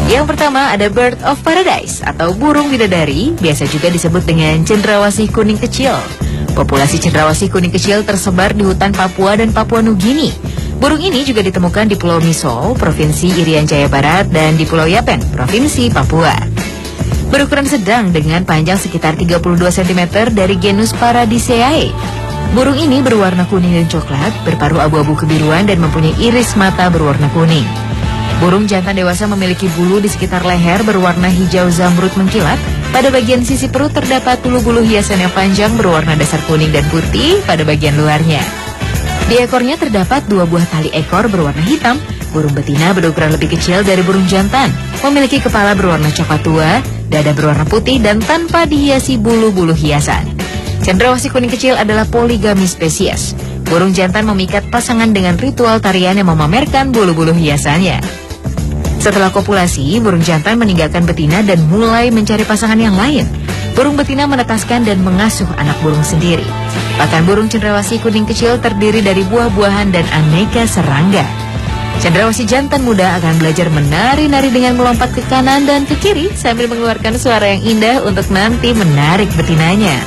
Yang pertama ada Bird of Paradise atau burung bidadari, biasa juga disebut dengan cendrawasih kuning kecil. Populasi cendrawasih kuning kecil tersebar di hutan Papua dan Papua Nugini. Burung ini juga ditemukan di Pulau Misol, Provinsi Irian Jaya Barat, dan di Pulau Yapen, Provinsi Papua. Berukuran sedang dengan panjang sekitar 32 cm dari genus Paradisaea. Burung ini berwarna kuning dan coklat, berparuh abu-abu kebiruan dan mempunyai iris mata berwarna kuning. Burung jantan dewasa memiliki bulu di sekitar leher berwarna hijau zamrud mengkilat. Pada bagian sisi perut terdapat bulu-bulu hiasan yang panjang berwarna dasar kuning dan putih pada bagian luarnya. Di ekornya terdapat 2 buah tali ekor berwarna hitam. Burung betina berukuran lebih kecil dari burung jantan, memiliki kepala berwarna coklat tua, dada berwarna putih dan tanpa dihiasi bulu-bulu hiasan. Cendrawasih kuning kecil adalah poligami spesies. Burung jantan memikat pasangan dengan ritual tarian yang memamerkan bulu-bulu hiasannya. Setelah kopulasi, burung jantan meninggalkan betina dan mulai mencari pasangan yang lain. Burung betina menetaskan dan mengasuh anak burung sendiri. Bahkan burung cendrawasih kuning kecil terdiri dari buah-buahan dan aneka serangga. Cendrawasih jantan muda akan belajar menari-nari dengan melompat ke kanan dan ke kiri sambil mengeluarkan suara yang indah untuk nanti menarik betinanya.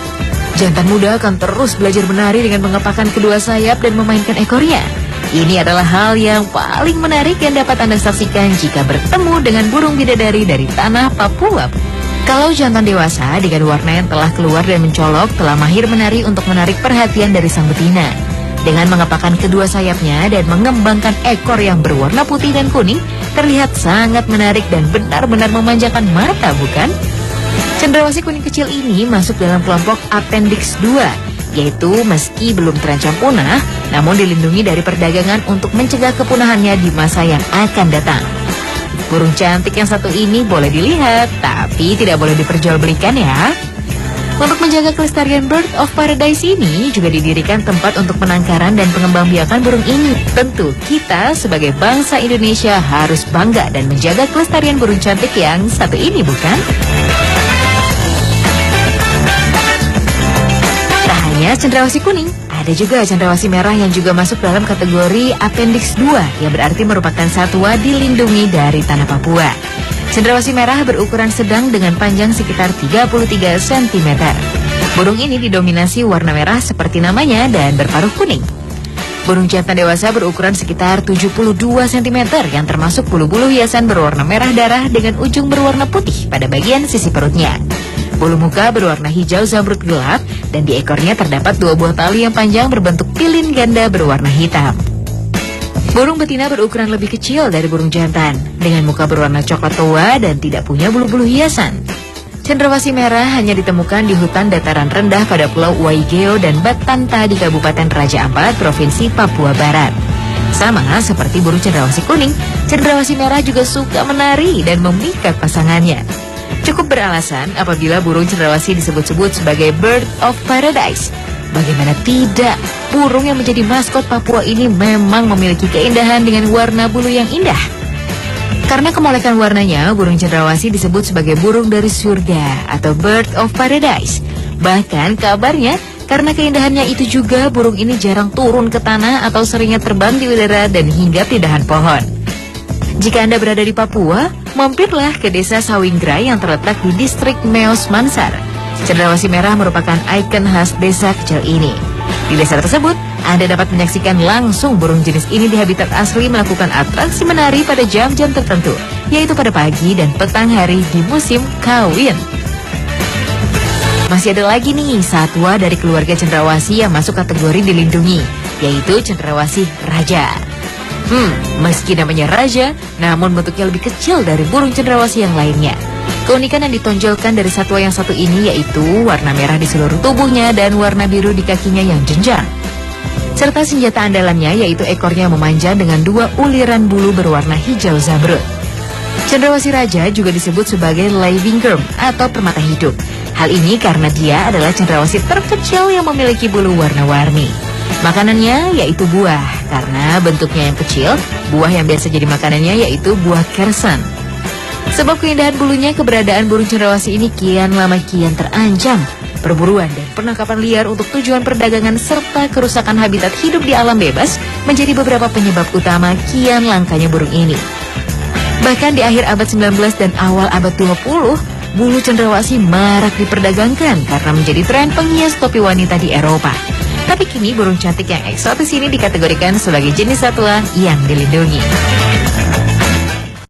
Jantan muda akan terus belajar menari dengan mengepakkan kedua sayap dan memainkan ekornya. Ini adalah hal yang paling menarik yang dapat Anda saksikan jika bertemu dengan burung bidadari dari tanah Papua. Kalau jantan dewasa dengan warna yang telah keluar dan mencolok telah mahir menari untuk menarik perhatian dari sang betina. Dengan mengepakkan kedua sayapnya dan mengembangkan ekor yang berwarna putih dan kuning, terlihat sangat menarik dan benar-benar memanjakan mata, bukan? Cendrawasih kuning kecil ini masuk dalam kelompok Appendix 2. Yaitu meski belum terancam punah, namun dilindungi dari perdagangan untuk mencegah kepunahannya di masa yang akan datang. Burung cantik yang satu ini boleh dilihat, tapi tidak boleh diperjualbelikan ya. Untuk menjaga kelestarian Bird of Paradise ini juga didirikan tempat untuk penangkaran dan pengembangbiakan burung ini. Tentu kita sebagai bangsa Indonesia harus bangga dan menjaga kelestarian burung cantik yang satu ini, bukan? Hanya cendrawasih kuning, ada juga cendrawasih merah yang juga masuk dalam kategori Appendix 2 yang berarti merupakan satwa dilindungi dari tanah Papua. Cendrawasih merah berukuran sedang dengan panjang sekitar 33 cm. Burung ini didominasi warna merah seperti namanya dan berparuh kuning. Burung jantan dewasa berukuran sekitar 72 cm yang termasuk bulu-bulu hiasan berwarna merah darah dengan ujung berwarna putih pada bagian sisi perutnya. Bulu muka berwarna hijau zamrud gelap dan di ekornya terdapat 2 buah tali yang panjang berbentuk pilin ganda berwarna hitam. Burung betina berukuran lebih kecil dari burung jantan, dengan muka berwarna coklat tua dan tidak punya bulu-bulu hiasan. Cendrawasih merah hanya ditemukan di hutan dataran rendah pada Pulau Waigeo dan Batanta di Kabupaten Raja Ampat, Provinsi Papua Barat. Sama seperti burung cendrawasih kuning, cendrawasih merah juga suka menari dan memikat pasangannya. Cukup beralasan apabila burung cendrawasih disebut-sebut sebagai Bird of Paradise. Bagaimana tidak, burung yang menjadi maskot Papua ini memang memiliki keindahan dengan warna bulu yang indah. Karena kemolekan warnanya, burung cendrawasih disebut sebagai burung dari surga atau Bird of Paradise. Bahkan kabarnya, karena keindahannya itu juga burung ini jarang turun ke tanah atau seringnya terbang di udara dan hinggap di dahan pohon. Jika Anda berada di Papua, mampirlah ke desa Sawingra yang terletak di distrik Meos Mansar. Cendrawasih merah merupakan ikon khas desa kecil ini. Di desa tersebut, Anda dapat menyaksikan langsung burung jenis ini di habitat asli melakukan atraksi menari pada jam-jam tertentu, yaitu pada pagi dan petang hari di musim kawin. Masih ada lagi nih satwa dari keluarga cendrawasih yang masuk kategori dilindungi, yaitu cendrawasih raja. Meski namanya raja, namun bentuknya lebih kecil dari burung cendrawasih yang lainnya. Keunikan yang ditonjolkan dari satwa yang satu ini yaitu warna merah di seluruh tubuhnya dan warna biru di kakinya yang jenjang. Serta senjata andalannya yaitu ekornya memanjang dengan 2 uliran bulu berwarna hijau zamrud. Cendrawasih raja juga disebut sebagai living germ atau permata hidup. Hal ini karena dia adalah cendrawasih terkecil yang memiliki bulu warna-warni. Makanannya yaitu buah, karena bentuknya yang kecil, buah yang biasa jadi makanannya yaitu buah kersen. Sebab keindahan bulunya, keberadaan burung cendrawasih ini kian lama kian terancam. Perburuan dan penangkapan liar untuk tujuan perdagangan serta kerusakan habitat hidup di alam bebas menjadi beberapa penyebab utama kian langkanya burung ini. Bahkan di akhir abad 19 dan awal abad 20, bulu cendrawasih marak diperdagangkan karena menjadi tren penghias topi wanita di Eropa. Tapi kini burung cantik yang eksotis ini dikategorikan sebagai jenis satwa yang dilindungi.